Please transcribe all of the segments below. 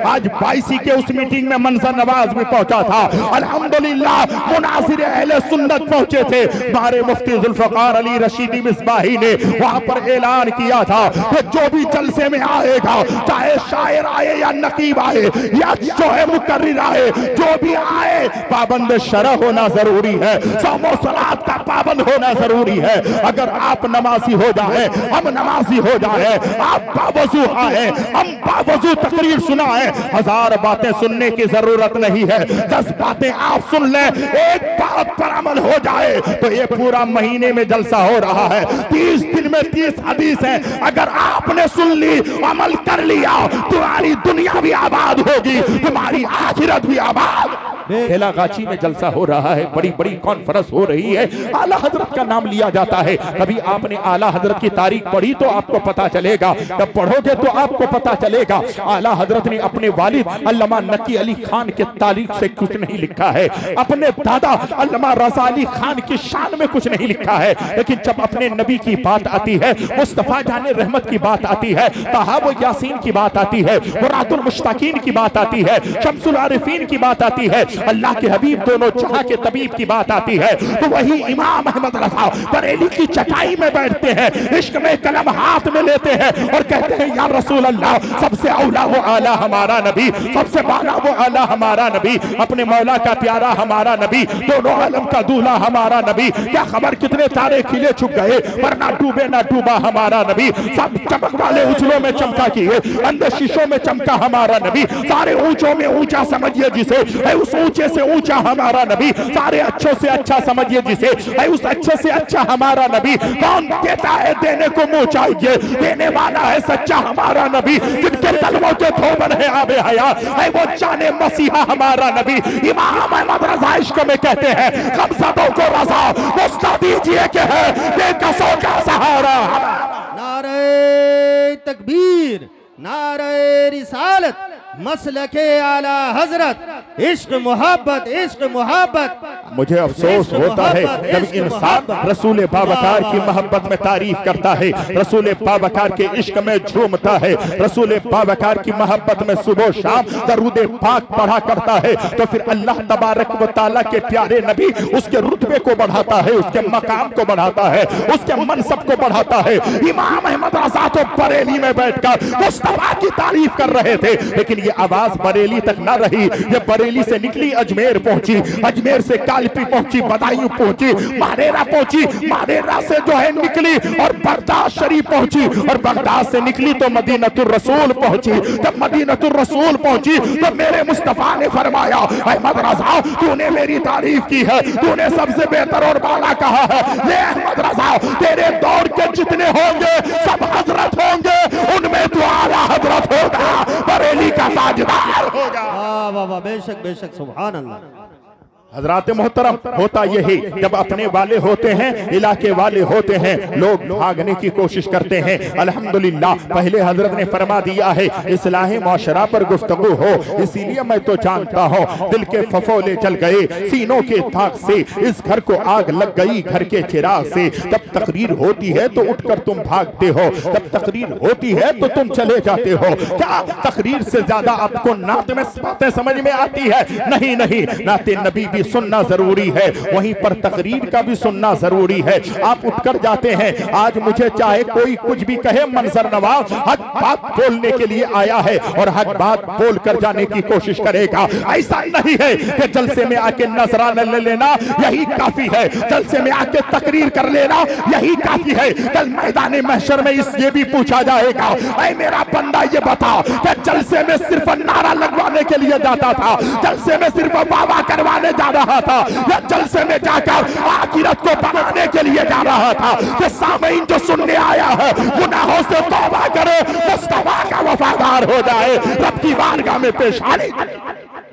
آج 22 کے اس میٹنگ میں منظر نواز بھی پہنچا تھا، الحمدللہ مناظر اہل سنت پہنچے تھے، ہمارے مفتی ذوالفقار علی رشیدی مصباحی نے وہاں پر اعلان کیا تھا کہ جو بھی جلسے میں آئے گا، چاہے شاعر آئے یا نقیب آئے یا جو ہے مقرر آئے، جو بھی آئے پابند شرع ہونا ضروری ہے، صوم و صلاۃ کا پابند ہونا ضروری ہے۔ اگر آپ نمازی ہو جائیں، ہم نمازی ہو جائیں، آپ باوضو آئے، ہم باوضو تقریر سنائیں، 1000 باتیں سننے کی ضرورت نہیں ہے، 10 باتیں آپ سن لیں، ایک بات پر عمل ہو جائے تو یہ پورا مہینے میں جلسہ ہو رہا ہے، 30 دن میں 30 حدیث ہیں، اگر آپ نے سن لی، عمل کر لیا، تمہاری دنیا بھی آباد ہوگی، تمہاری آخرت بھی آباد۔ کھیلا گاچی میں جلسہ ہو رہا ہے، بڑی بڑی کانفرنس ہو رہی ہے، اعلیٰ حضرت کا نام لیا جاتا ہے۔ کبھی آپ نے اعلیٰ حضرت کی تاریخ پڑھی تو آپ کو پتا چلے گا، جب پڑھو گے تو آپ کو پتا چلے گا اعلیٰ حضرت نے اپنے والد علامہ نقی علی خان کے تاریخ سے کچھ نہیں لکھا ہے، اپنے دادا علامہ رضا علی خان کی شان میں کچھ نہیں لکھا ہے، لیکن جب اپنے نبی کی بات آتی ہے، مصطفیٰ جان رحمت کی بات آتی ہے، طٰہٰ و یاسین کی بات آتی ہے، مراد المشتاقین کی بات آتی ہے، شمس العارفین کی بات آتی ہے، اللہ کے حبیب دونوں جہاں کے طبیب کی بات آتی ہے، تو وہی امام احمد رضا بریلی کی چٹائی میں بیٹھتے ہیں، عشق میں قلم ہاتھ میں لیتے ہیں اور کہتے ہیں یا رسول اللہ، سب سے اولا وہ اعلیٰ ہمارا نبی، سب سے بالا وہ اعلیٰ ہمارا نبی، اپنے مولا کا پیارا ہمارا نبی، دونوں عالم کا دولہا ہمارا نبی، کیا خبر کتنے تارے کھلے چھپ گئے پر نہ ڈوبے نہ ڈوبا ہمارا نبی، سب چمک والے اجلوں میں چمکا کیے، اندر شیشوں میں چمکا ہمارا نبی، سارے اونچوں میں اونچا سمجھیے جسے، اے اس اونچے سے اونچا ہمارا نبی، سارے اچھوں سے اچھا سمجھیے جسے، اے اس اچھے سے اچھا ہمارا نبی، کون دیتا ہے دینے کو منہ چاہیے، دینے والا ہے سچا ہمارا نبی، جن کے تلووں کے دھوبن ہے آب حیات، اے وہ جانے مسیحا ہمارا نبی، امام احمد رضا عشق میں کہتے ہیں غمزدوں کو رضا مستہ دیجئے کہ ہے بے کسوں کا سہارا۔ نعرہ تکبیر، نعرہ رسالت، مسلک اعلیٰ حضرت، عشق محبت، عشق محبت۔ مجھے افسوس ہوتا ہے جب انسان رسول بابکار کی محبت میں تعریف کرتا ہے، رسول بابکار کے عشق میں جھومتا ہے، رسول بابکار کی محبت میں صبح و شام درود پاک پڑھا کرتا ہے، تو پھر اللہ تبارک و تعالیٰ کے پیارے نبی اس کے رتبے کو بڑھاتا ہے، اس کے مقام کو بڑھاتا ہے، اس کے منصب کو بڑھاتا ہے۔ امام احمد رضا تو بریلی میں بیٹھ کر مصطفیٰ کی تعریف کر رہے تھے، لیکن یہ آواز بریلی تک نہ رہی، یہ بریلی سے نکلی اجمیر پہنچی، اجمیر سے کالپی پہنچی، بدایوں پہنچی، ماریرا پہنچی، ماریرا سے جو ہے نکلی اور بغداد شریف پہنچی، اور بغداد سے نکلی تو مدینہ الرسول پہنچی۔ جب مدینہ الرسول پہنچی تو میرے مصطفیٰ نے فرمایا احمد رضا تو نے میری تعریف کی ہے، تو نے سب سے بہتر اور بالا کہا ہے، لے احمد رضا تیرے دور کے جتنے ہوں گے سب حضرت ہوں گے، ان میں تو اعلیٰ حضرت ہوگا، بریلی کا تاجدار ہوگا۔ واہ واہ واہ، بے شک بے شک، سبحان اللہ۔ حضرات محترم، ہوتا یہی جب اپنے والے ہوتے ہیں، علاقے والے ہوتے ہیں، لوگ بھاگنے کی کوشش کرتے ہیں۔ الحمدللہ پہلے حضرت نے فرما دیا ہے اصلاح معاشرہ پر گفتگو ہو، اسی لیے میں تو جانتا ہوں دل کے ففولے چل گئے سینوں کے تاک سے، اس گھر کو آگ لگ گئی گھر کے چراغ سے۔ جب تقریر ہوتی ہے تو اٹھ کر تم بھاگتے ہو، جب تقریر ہوتی ہے تو تم چلے جاتے ہو۔ کیا تقریر سے زیادہ آپ کو نعت میں باتیں سمجھ میں آتی ہے؟ نہیں نہیں، نعت نبی بھی سننا ضروری ہے، وہیں پر تقریر کا بھی سننا ضروری ہے۔ آپ اٹھ کر جاتے ہیں، آج مجھے چاہے کوئی کچھ بھی کہے، منظر نواز حق بات بولنے کے لیے آیا ہے اور حق بات بول کر جانے کی کوشش کرے گا۔ ایسا نہیں ہے کہ جلسے میں آ کے نذرانہ لے لینا یہی کافی ہے، جلسے میں آ کے تقریر کر لینا یہی کافی ہے۔ کل میدان محشر میں یہ بھی پوچھا جائے گا، اے میرا بندہ یہ بتا کہ جلسے میں صرف نعرہ لگوانے کے لیے جاتا تھا، جلسے میں صرف بابا کروانے جا رہا تھا، یا جلسے میں جا کر آخرت کو بنانے کے لیے جا رہا تھا؟ کہ سامعین جو سننے آیا ہے گناہوں سے توبہ کرے، مصطفیٰ کا وفادار ہو جائے، رب کی بارگاہ میں پیشانی۔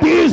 30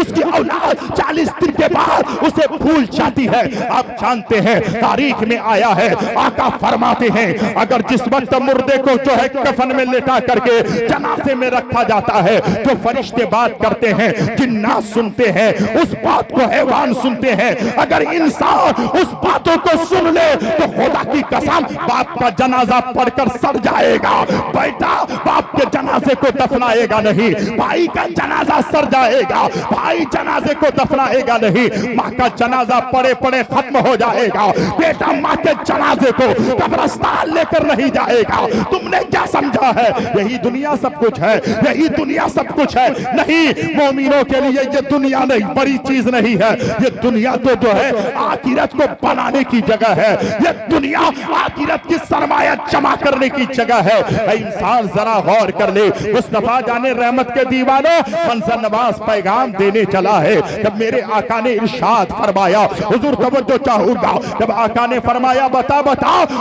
اس کی اولاد 40 دن کے بعد اسے بھول جاتی ہے. آپ جانتے ہیں تاریخ میں آیا ہے, آقا فرماتے ہیں اگر جس وقت مردے کو جو ہے کفن میں لٹا کر کے جنازے میں رکھا جاتا ہے تو فرشتے بات کرتے ہیں, جنات سنتے ہیں, اس بات کو حیوان سنتے ہیں. اگر انسان اس باتوں کو سن لے تو خدا کی قسم باپ کا جنازہ پڑھ کر سڑ جائے گا. بیٹا باپ کے جنازے کو دفنائے گا نہیں, بھائی کا جنازہ سڑ جائے گا, بھائی جنازے کو دفنائے گا نہیں, ماں کا جنازہ پڑے پڑے ختم ہو جائے گا. بیٹا ماں کے جنازے کو قبرستان لے کر نہیں جائے گا. تم نے کیا سمجھا ہے یہی دنیا سب کچھ ہے, یہی دنیا سب کچھ ہے؟ نہیں, مومنوں کے لیے یہ دنیا نہیں بڑی چیز نہیں ہے. یہ دنیا تو جو ہے آخرت کو بنانے کی جگہ ہے, یہ دنیا آخرت کی سرمایہ جمع کرنے کی جگہ ہے. اے انسان ذرا غور کر لے. مصطفیٰ جان رحمت کے دیوانوں, منظر نواز پیغام دینے چلا ہے. جب میرے آقا نے ارشاد فرمایا, حضور توجہ چاہوں گا, جب آقا نے فرمایا بتا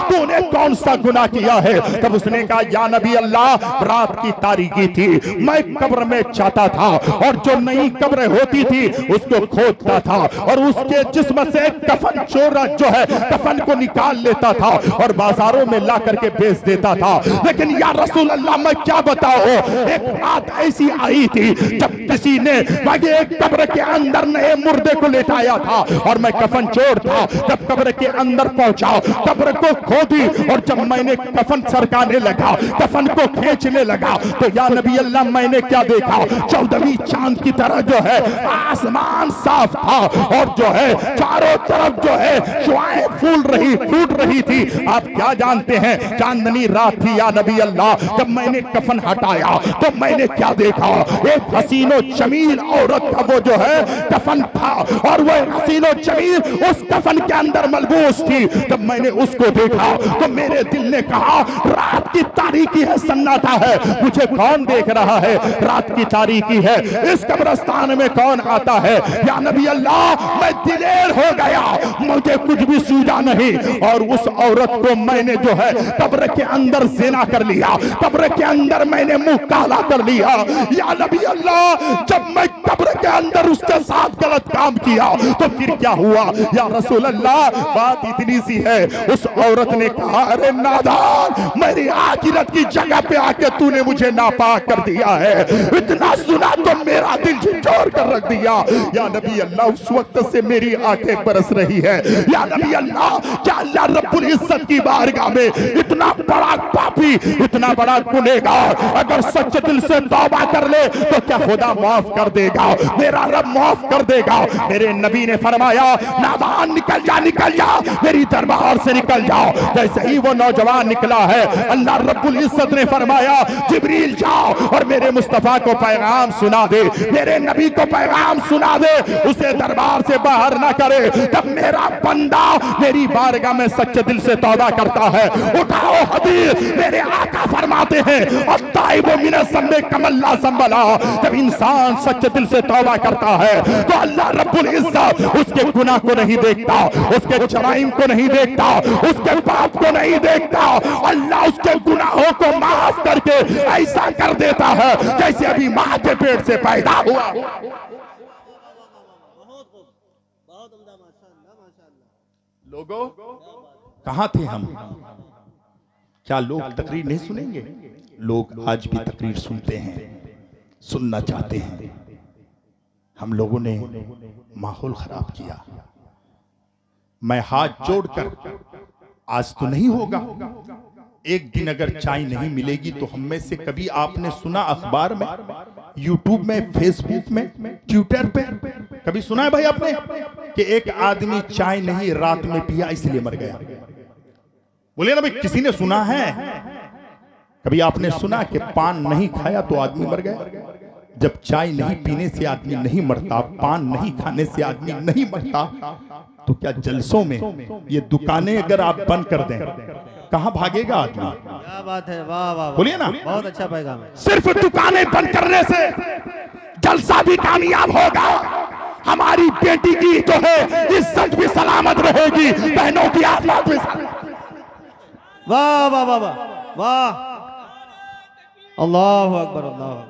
تو نے کون سا گناہ کیا ہے, تب اس نے کہا یا نبی اللہ, رات کی تاریکی تھی, میں قبر میں جاتا تھا اور جو نئی قبریں ہوتی تھی اس کو کھودتا تھا اور اس کے جسم سے کفن چورا جو ہے کفن کو نکال لیتا تھا اور بازاروں میں لا کر کے بیچ دیتا تھا. لیکن یا رسول اللہ میں کیا بتاؤں, ایک رات ایسی آئی تھی جب کسی نے مجھے ایک قبر کے اندر نئے مردے کو لٹایا تھا اور میں کفن چور تھا. جب قبر کے اندر پہنچا, قبر کو کھودی اور جب میں نے کفن سرکانے لگا, کفن کو کھینچنے لگا تو یا نبی اللہ میں نے کیا دیکھا, 14ویں چاند کی طرح جو ہے آسمان صاف تھا اور جو ہے چاروں طرف جو ہے شعائیں پھوٹ رہی تھی. آپ کیا جانتے ہیں چاندنی رات تھی یا نبی اللہ. جب میں نے کفن ہٹایا تو میں نے کیا دیکھا, ایک حسین و جمیل عورت کا وہ جو ہے کفن تھا اور وہ حسین و جمیل اس کفن کے اندر ملبوس تھی. جب میں نے اس کو دیکھا تو میرے دل نے کہا رات کی تاریکی ہے, سناٹا ہے, مجھے کون دیکھ رہا ہے, رات کی تاریکی ہے, اس قبرستان میں کون آتا ہے. یا نبی اللہ میں دلیر ہو گیا, مجھے کچھ بھی سوجا نہیں اور اس عورت کو میں نے جو ہے قبر کے اندر زنا کر لیا, قبر کے اندر میں نے منہ کالا کر لیا. یا نبی اللہ جب میں قبر کے اندر اس کے ساتھ غلط کام کیا تو پھر کیا ہوا. یا رسول اللہ بات اتنی سی ہے, اس عورت نے کہا ارے نادان, میری آخرت کی جگہ پہ آ کے تو نے مجھے ناپاک کر دیا ہے, اتنا سنا تو میرا دل جھنجھوڑ کر رکھ دیا. یا نبی اللہ اس وقت سے میری آنکھیں برس رہی ہے. یا نبی اللہ کیا اللہ رب العزت کی بارگاہ میں اتنا بڑا پاپی, اتنا بڑا گنہگار اگر سچے دل سے توبہ کر لے تو کیا خدا معاف کر دے گا, میرا رب معاف کر دے گا. میرے نبی نے فرمایا نادان نکل جا, نکل جا, میری دربار سے نکل جاؤ. جیسے ہی وہ نوجوان نکلا ہے اللہ رب العزت نے فرمایا جبریل جاؤ اور میرے مصطفیٰ کو پیغام سنا دے, میرے نبی کو پیغام سنا دے, اسے دربار سے باہر نہ کرے. جب میرا بندہ میری بارگاہ میں سچے دل سے توبہ کرتا ہے, اٹھاؤ حدیث, میرے آقا فرماتے ہیں التائب من الذنب کمن لا ذنب لہ. جب انسان سچے دل سے توبہ کرتا ہے تو اللہ رب العزت اس کے گناہ کو نہیں دیکھتا, اس کے جرائم کو نہیں دیکھتا, اس کے پاپ کو نہیں دیکھتا. اللہ اس کے گناہوں کو معاف کر کے ایسا کر دیتا ہے جیسے ابھی ماں کے پیٹ سے پیدا ہوا. لوگوں کہاں تھے ہم, کیا لوگ تقریر نہیں سنیں گے؟ لوگ آج بھی تقریر سنتے ہیں, سننا چاہتے ہیں. ہم لوگوں نے ماحول خراب کیا. میں ہاتھ جوڑ کر, آج تو نہیں ہوگا, ایک دن اگر چائے نہیں ملے گی تو ہم میں سے کبھی آپ نے سنا اخبار میں, یوٹیوب میں, فیس بک میں, ٹویٹر پہ کبھی سنا ہے بھائی آپ نے کہ ایک آدمی چائے نہیں رات میں پیا اس لیے مر گیا؟ بولے نا بھائی, کسی نے سنا ہے؟ کبھی آپ نے سنا کہ پان نہیں کھایا تو آدمی مر گیا؟ جب چائے نہیں پینے سے آدمی نہیں مرتا, پان نہیں کھانے سے آدمی نہیں مرتا, تو کیا جلسوں میں یہ دکانیں اگر آپ بند کر دیں کہاں بھاگے گا آدمی؟ کیا بات ہے, واہ واہ, بولیے نا, بہت اچھا پیغام ہے. صرف دکانیں بند کرنے سے جلسہ بھی کامیاب ہوگا, ہماری بیٹی کی جو ہے عزت بھی سلامت رہے گی, بہنوں کی آزاد بھی سلامت. واہ واہ واہ واہ, اللہ اکبر, اللہ اکبر.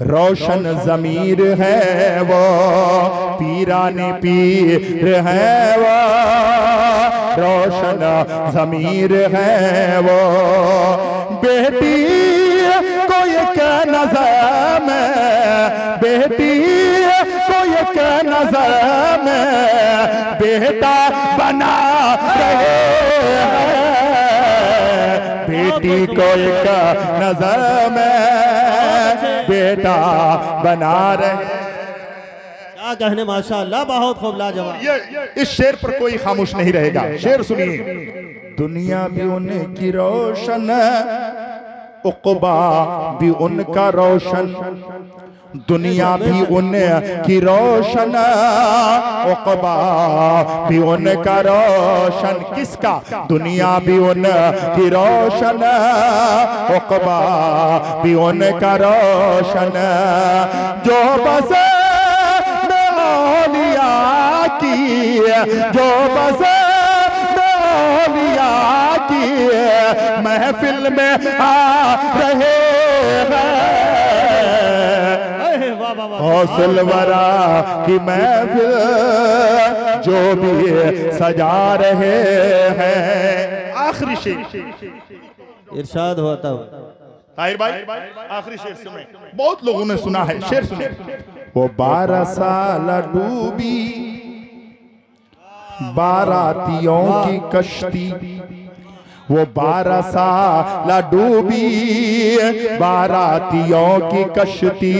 روشن ضمیر ہے وہ، پیران پیر ہے وہ، روشن ضمیر ہے وہ، بیٹی کو ایک نظر میں، بیٹی کو ایک نظر میں بیٹا بنا رہے ہیں، بیٹی کو ایک نظر میں بیٹا بنا رہے ہیں۔ کیا کہنے ماشاءاللہ، بہت خوب لاجواب۔ اس شعر پر کوئی خاموش نہیں رہے گا، شعر سنیے۔ دنیا بھی ان کی روشن، عقبہ بھی ان کا روشن، دنیا بھی ان کی روشن، عقبہ بھی ان کا روشن۔ کس کا؟ دنیا بھی ان کی روشن، عقبہ بھی ان کا روشن، جو بس اولیاء کی، جو بس اولیاء کی محفل میں آ رہے ہیں، غوث الورا کی محفل جو بھی سجا رہے ہیں۔ آخری شعر ارشاد ہوتا ہو طاہر بھائی، آخری شعر سنیں، بہت لوگوں نے سنا ہے، شعر سنیں۔ وہ 12 سال ڈوبی باراتیوں کی کشتی، وہ 12 سال ڈوبی باراتیوں کی کشتی،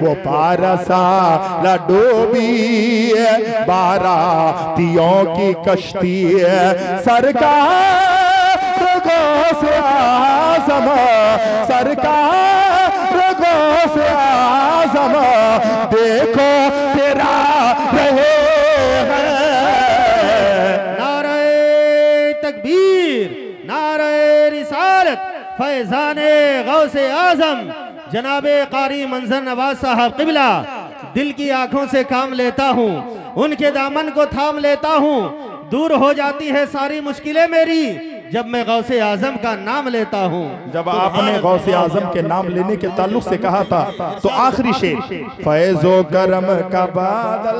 وہ 12 سال ڈوبی باراتیوں کی کشتی، سرکار غوث اعظم، سرکار غوث اعظم دیکھو تیرا رہے ہیں۔ نعرہ تکبیر، نعرہ رسالت، فیضان غوث اعظم جناب قاری منظر نواز صاحب قبلہ۔ دل کی آنکھوں سے کام لیتا ہوں، ان کے دامن کو تھام لیتا ہوں، دور ہو جاتی ہے ساری مشکلیں میری جب میں غوث اعظم کا نام لیتا ہوں۔ جب آپ نے غوث اعظم کے نام لینے کے تعلق سے کہا تھا تو آخری شعر، فیض و کرم کا بادل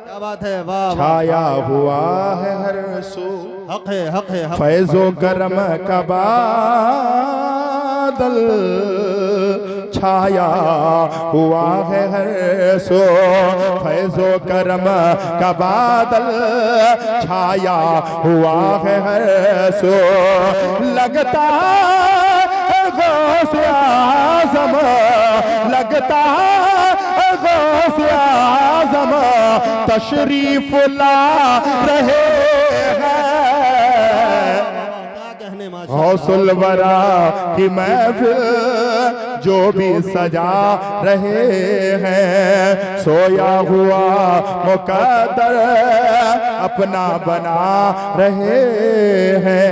کیا بات ہے، واہ چھایا ہوا ہے ہر سو، حق ہے، حق ہے، حق۔ فیض و کرم کا بادل چھایا ہوا ہے ہر سو، فیض و کرم کا بادل چھایا ہوا ہے ہر سو، لگتا ہے غوث اعظم، لگتا ہے غوث اعظم تشریف لا رہے ہیں۔ غوث الورا کی محفل جو بھی سجا رہے ہیں، سویا ہوا مقدر اپنا بنا رہے ہیں۔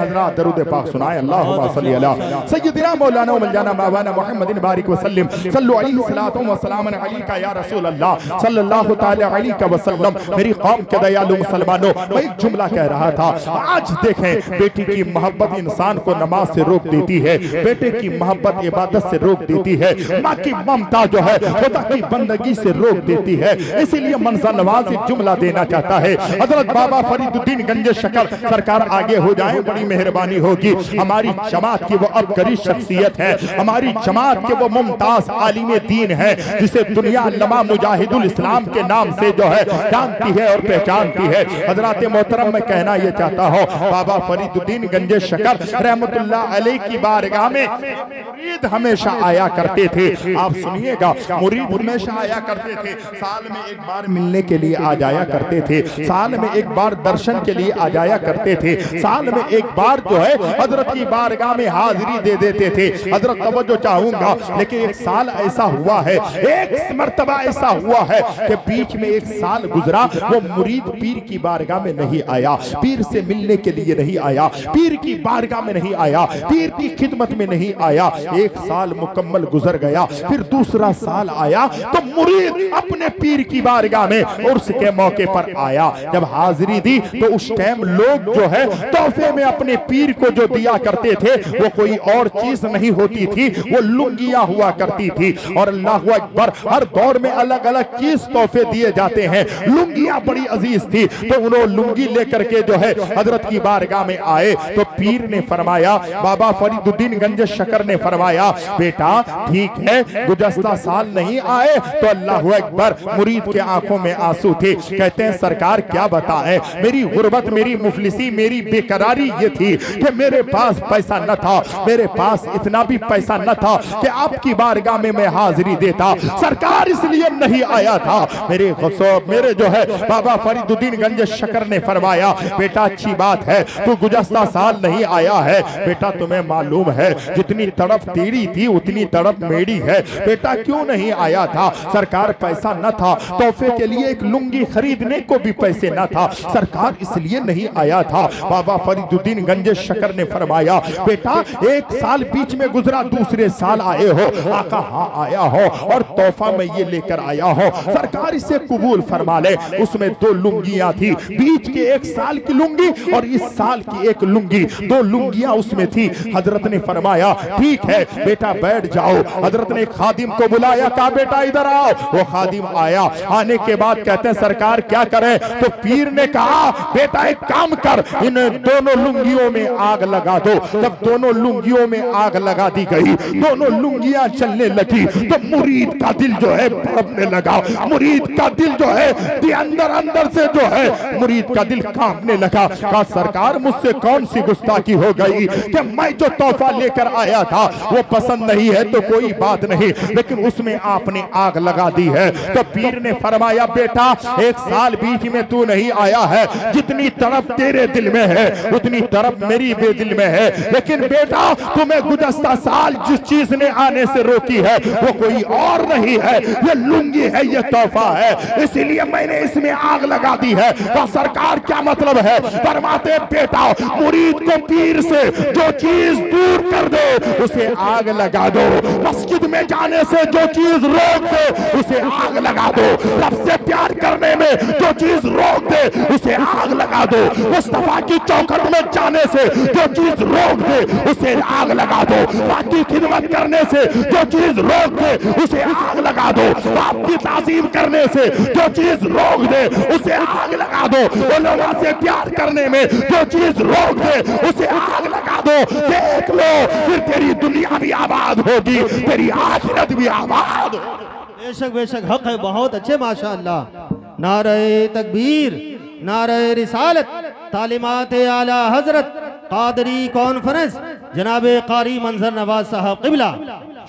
حضرات درود پاک سنائیں، اللہم صلی علی سیدنا مولانا و مولانا مولانا محمد بارک وسلم، صلو علیہ الصلاۃ والسلام علیکہ یا رسول اللہ صلی اللہ تعالی علیہ وسلم۔ میری قوم کے دیالو مسلمانوں، میں ایک جملہ کہہ رہا تھا، آج دیکھیں بیٹی کی محبت انسان کو نماز سے روک دیتی ہے، بیٹے کی محبت عبادت سے روک دیتی ہے، ماں کی ممتا جو ہے خدا کی بندگی سے روک دیتی ہے۔ اسی لیے منظر نواز ایک جملہ دینا چاہتا ہے، حضرت بابا فرید الدین گنج شکر سرکار آگے ہو جائیں، بڑی مہربانی ہوگی۔ ہماری جماعت کی وہ عبقری شخصیت ہے، ہماری جماعت کے وہ ممتاز عالم دین ہے جسے دنیا علامہ مجاہد الاسلام کے نام سے جو ہے جانتی ہے اور پہچانتی ہے۔ حضرات محترم میں کہنا یہ چاہتا ہوں، بابا فرید الدین گنج شکر رحمت اللہ علیہ کی بارگاہ میں مرید ہمیشہ آیا کرتے تھے۔ آپ سنیے گا، مرید ہمیشہ آیا کرتے تھے، سال میں ایک بار ملنے کے لیے آ جایا کرتے تھے، سال میں ایک بار درشن کے لیے آ جایا کرتے تھے، سال میں ایک بار جو ہے حضرت کی بارگاہ میں حاضری دے دیتے تھے۔ حضرت توجہ چاہوں گا، لیکن ایک سال ایسا ہوا ہے، ایک مرتبہ ایسا ہوا ہے کہ بیچ میں ایک سال گزرا، وہ مرید پیر کی بارگاہ میں نہیں آیا، پیر سے ملنے کے لیے نہیں آیا، پیر کی بارگاہ میں نہیں آیا، پیر کی خدمت میں نہیں آیا۔ ایک سال سال مکمل گزر گیا، پھر دوسرا سال آیا تو مرید اپنے پیر کی بارگاہ میں عرس کے موقع پر آیا، جب حاضری دی تو اس ٹائم لوگ جو ہے تحفے میں اپنے پیر کو جو دیا کرتے تھے وہ کوئی اور چیز نہیں ہوتی تھی، وہ لنگیاں ہوا کرتی تھی۔ اور اللہ اکبر، ہر دور میں الگ الگ چیز تحفے دیے جاتے ہیں، لنگیاں بڑی عزیز تھی، تو انہوں لنگی لے کر کے جو ہے حضرت کی بارگاہ میں آئے تو پیر نے فرمایا، بابا فرید الدین گنج شکر نے فرمایا، بیٹا ٹھیک ہے گزشتہ سال نہیں آئے، تو اللہ اکبر، مرید کے آنکھوں میں آنسو تھے، کہتے ہیں سرکار کیا بتائیں، میری غربت، میری مفلسی، میری بے قراری یہ تھی کہ میرے پاس پیسہ نہ تھا، میرے پاس اتنا بھی پیسہ نہ تھا کہ آپ کی بارگاہ میں میں حاضری دیتا، سرکار اس لیے نہیں آیا تھا۔ میرے جو ہے بابا فرید الدین گنج شکر نے فرمایا، بیٹا اچھی بات ہے تو گزشتہ سال نہیں آیا ہے، بیٹا تمہیں معلوم ہے جتنی تڑپ تیری تھی اتنی تڑپ میری ہے، بیٹا کیوں نہیں آیا تھا؟ سرکار پیسہ نہ تھا، تحفے کے لیے ایک لنگی خریدنے کو بھی پیسے نہ تھا، سرکار اس لیے نہیں آیا تھا۔ بابا فرید الدین گنج شکر نے فرمایا، بیٹا ایک سال بیچ میں گزرا، دوسرے سال آئے ہو؟ آقا ہاں آیا ہو، اور تحفہ میں یہ لے کر آیا ہو، سرکار اسے قبول فرما لے۔ اس میں دو لنگیاں تھی، بیچ کے ایک سال کی لنگی اور اس سال کی ایک لنگی، دو لنگیاں اس میں تھی۔ حضرت نے فرمایا ٹھیک ہے بیٹا بیٹھ جاؤ۔ حضرت نے خادم کو بلایا، کہا بیٹا ادھر آؤ۔ وہ خادم آیا، آنے کے بعد کہتے ہیں سرکار کیا کریں؟ تو پیر نے کہا بیٹا ایک کام کر، ان دونوں لنگیوں میں آگ لگا دو۔ جب دونوں لنگیوں میں آگ لگا دی گئی، دونوں لنگیاں چلنے لگی تو مرید کا دل جو ہے بھڑکنے لگا، مرید کا دل جو ہے اندر اندر سے جو ہے مرید کا دل کانپنے لگا۔ کہا سرکار مجھ سے کون سی گستاخی ہو گئی کہ میں جو تحفہ لے کر آیا تھا وہ پسند نہیں ہے تو کوئی بات نہیں، لیکن اس میں آپ نے آگ لگا دی ہے۔ تو پیر نے فرمایا بیٹا ایک سال بیچ میں تو نہیں آیا ہے، جتنی طرف تیرے دل میں ہے اتنی طرف میری بے دل میں ہے، لیکن بیٹا تمہیں گزشتہ سال جس چیز نے آنے سے روکی ہے وہ کوئی اور نہیں ہے، یہ لنگی ہے، یہ تحفہ ہے، اسی لیے میں نے اس میں آگ لگا دی ہے۔ تو سرکار کیا مطلب ہے؟ فرماتے بیٹا مرید کو پیر سے جو چیز دور کر دے اسے آگ لگا دو، مسجد میں جانے سے جو چیز روک دے اسے آگ لگا دو، رب سے پیار کرنے میں جو چیز روک دے اسے آگ لگا دو، مصطفیٰ کی چوکھٹ میں جانے سے جو چیز روک دے اسے آگ لگا دو، باقی خدمت کرنے سے جو چیز روک دے اسے آگ لگا دو، آپ کی تعظیم کرنے سے جو چیز روک دے اسے آگ لگا دو، علماء سے پیار کرنے میں جو چیز روک دے اسے آگ لگا دو۔ دیکھ لو پھر تیری دنیا بھی آباد ہوگی، تیری آخرت بھی آباد ہوگی۔ بے شک حق ہے، بہت اچھے ماشاءاللہ۔ نعرہ تکبیر، نعرہ رسالت، تعلیمات اعلی حضرت قادری کانفرنس، جناب قاری منظر نواز صاحب قبلہ۔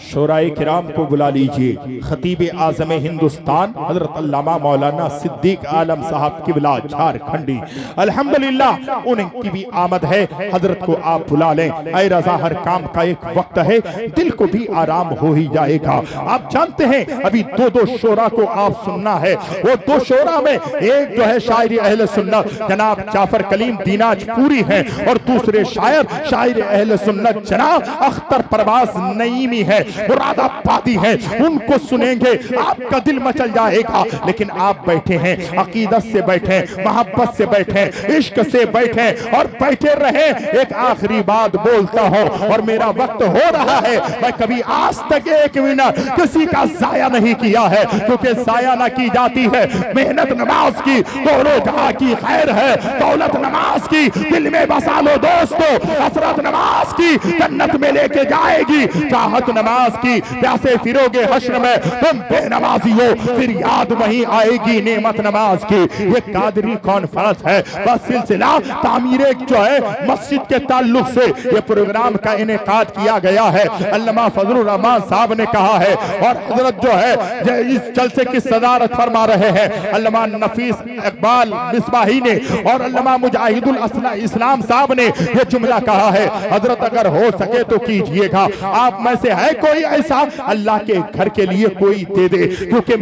شورائے کرام کو بلا لیجئے، خطیب اعظم ہندوستان حضرت علامہ مولانا صدیق عالم صاحب قبلہ جھارکھنڈی، الحمدللہ ان کی بھی آمد ہے، حضرت کو آپ بلا لیں۔ اے رضا ہر کام کا ایک وقت ہے، دل کو بھی آرام ہو ہی جائے گا۔ آپ جانتے ہیں ابھی دو شعرا کو آپ سننا ہے، وہ دو شعرا میں ایک جو ہے شاعر اہل سنت جناب جعفر کلیم دیناج پوری ہیں، اور دوسرے شاعر اہل سنت جناب اختر پرواز نعیمی ہے، مراد آبادی ہے، ان کو سنیں گے آپ کا دل مچل جائے گا۔ لیکن آپ بیٹھے ہیں، عقیدت سے بیٹھیں، محبت سے بیٹھیں، عشق سے بیٹھیں اور بیٹھے رہیں۔ ایک آخری بات بولتا ہوں اور میرا وقت ہو رہا ہے، میں کبھی آج تک ایک منٹ کسی کا ضائع نہیں کیا ہے، کیونکہ ضائع نہ کی جاتی ہے محنت نماز کی تو روزہ کی خیر ہے، دولت نماز کی دل میں بسا لو دوستو، حسرت نماز کی جنت میں لے کے جائے گی، چاہت نماز کی پیاسے پھروگے حشر میں تم بے نمازی ہو، پھر یاد وہیں آئے گی نعمت نماز کی۔ یہ قادری کانفرنس ہے، بس سلسلہ تعمیر جو ہے مسجد کے تعلق سے یہ پروگرام کا انعقاد کیا گیا ہے۔ علامہ فضل الرحمان صاحب نے کہا ہے، اور حضرت جو ہے اس جلسے کی صدارت فرما رہے ہیں علامہ نفیس اقبال مصباحی نے، اور علامہ مجاہد الاسلام صاحب نے یہ جملہ کہا ہے، حضرت اگر ہو سکے تو کیجئے گا۔ آپ میں سے ہے کوئی ایسا اللہ کے گھر کے لیے کوئی دے دے، کیونکہ